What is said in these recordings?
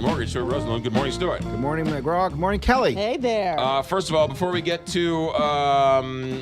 Mortgage, Stuart Rosenlund. Good morning, Stuart. Good morning, McGraw. Good morning, Kelly. Hey there. First of all, before we get to,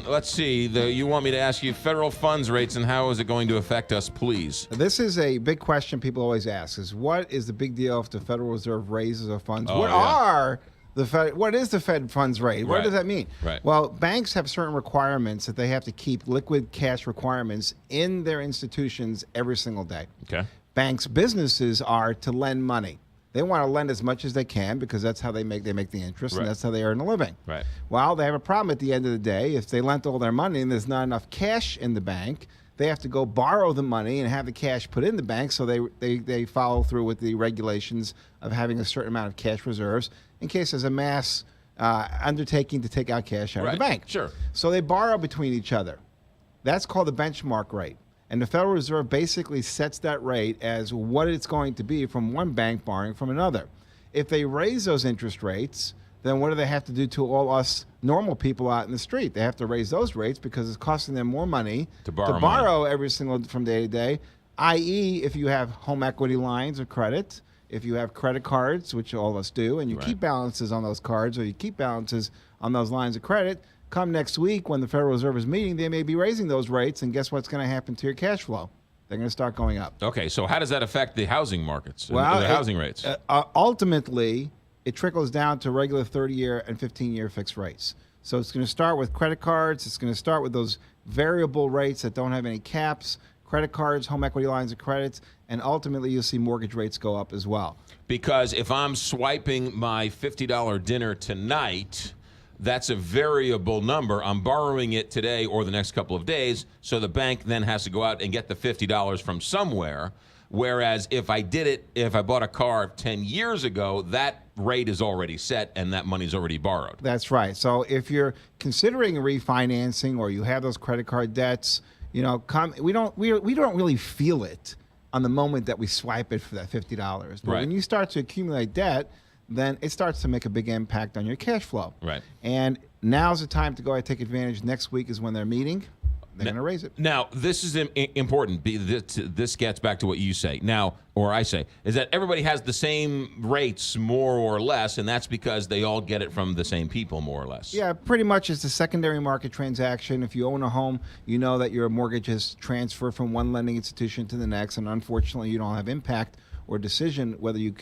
let's see, you want me to ask you federal funds rates and how is it going to affect us, please? This is a big question people always ask: is what is the big deal if the Federal Reserve raises our funds? What is the Fed funds rate? What does that mean? Right. Well, banks have certain requirements that they have to keep liquid cash requirements in their institutions every single day. Okay. Banks' businesses are to lend money. They want to lend as much as they can because that's how they make the interest, and that's how they earn a living. Right. Well, they have a problem at the end of the day. If they lent all their money and there's not enough cash in the bank, they have to go borrow the money and have the cash put in the bank, so they follow through with the regulations of having a certain amount of cash reserves in case there's a mass undertaking to take out cash out of the bank. Sure. So they borrow between each other. That's called the benchmark rate. And the Federal Reserve basically sets that rate as what it's going to be from one bank borrowing from another. If they raise those interest rates, then what do they have to do to all us normal people out in the street? They have to raise those rates because it's costing them more money to borrow every single from day to day, i.e. if you have home equity lines of credit, if you have credit cards, which all of us do, and you keep balances on those cards or you keep balances on those lines of credit, come next week when the Federal Reserve is meeting, they may be raising those rates, and guess what's going to happen to your cash flow? They're going to start going up. Okay, so how does that affect the housing markets, the housing rates? Ultimately, it trickles down to regular 30-year and 15-year fixed rates. So it's going to start with credit cards. It's going to start with those variable rates that don't have any caps, credit cards, home equity lines of credit, and ultimately you'll see mortgage rates go up as well. Because if I'm swiping my $50 dinner tonight, that's a variable number. I'm borrowing it today or the next couple of days, so the bank then has to go out and get the $50 from somewhere. Whereas if I bought a car 10 years ago, that rate is already set and that money's already borrowed. That's right. So if you're considering refinancing or you have those credit card debts, we don't really feel it on the moment that we swipe it for that $50. But when you start to accumulate debt, then it starts to make a big impact on your cash flow. Right. And now's the time to go ahead and take advantage. Next week is when they're meeting. They're going to raise it. Now, this is important. This gets back to what you say now, or I say, is that everybody has the same rates more or less, and that's because they all get it from the same people more or less. Yeah, pretty much it's a secondary market transaction. If you own a home, you know that your mortgage is transferred from one lending institution to the next, and unfortunately you don't have impact or decision whether you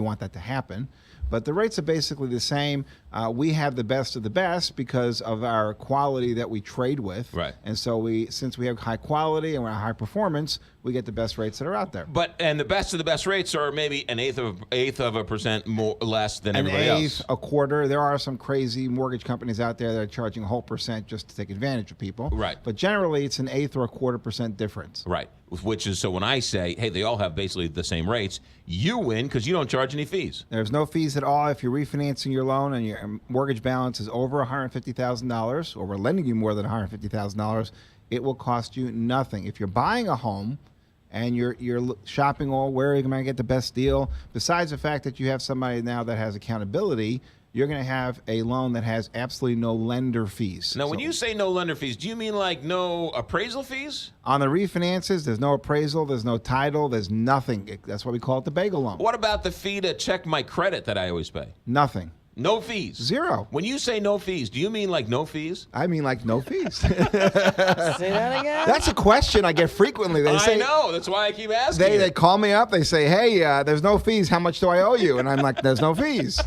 want that to happen. But the rates are basically the same. We have the best of the best because of our quality that we trade with. Right. And so since we have high quality and we're high performance, we get the best rates that are out there. And the best of the best rates are maybe an eighth of a percent more less than everybody else. An eighth, a quarter. There are some crazy mortgage companies out there that are charging a whole percent just to take advantage of people. Right. But generally, it's an eighth or a quarter% difference. Right. Which is, so when I say, hey, they all have basically the same rates, you win because you don't charge any fees. There's no fees at all. If you're refinancing your loan and your mortgage balance is over $150,000, or we're lending you more than $150,000, it will cost you nothing. If you're buying a home and you're shopping where are you going to get the best deal, besides the fact that you have somebody now that has accountability, you're going to have a loan that has absolutely no lender fees. Now, when you say no lender fees, do you mean like no appraisal fees? On the refinances, there's no appraisal, there's no title, there's nothing. That's why we call it the bagel loan. What about the fee to check my credit that I always pay? Nothing. No fees? Zero. When you say no fees, do you mean like no fees? I mean like no fees. Say that again? That's a question I get frequently. I know. That's why I keep asking. They call me up. They say, hey, there's no fees. How much do I owe you? And I'm like, there's no fees.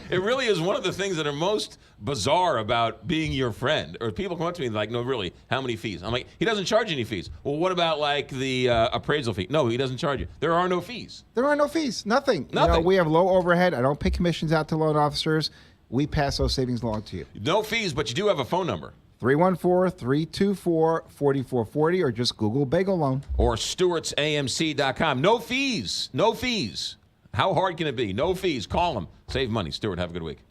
It really is one of the things that are most bizarre about being your friend. Or people come up to me like, no, really, how many fees? I'm like, he doesn't charge any fees. Well, what about like the appraisal fee? No, he doesn't charge you. There are no fees. There are no fees. Nothing. Nothing. We have low overhead. I don't pay commissions out to loan officers. We pass those savings along to you. No fees, but you do have a phone number. 314-324-4440, or just Google Bagel Loan. Or Stewart'sAMC.com. No fees. No fees. How hard can it be? No fees. Call them. Save money. Stuart, have a good week.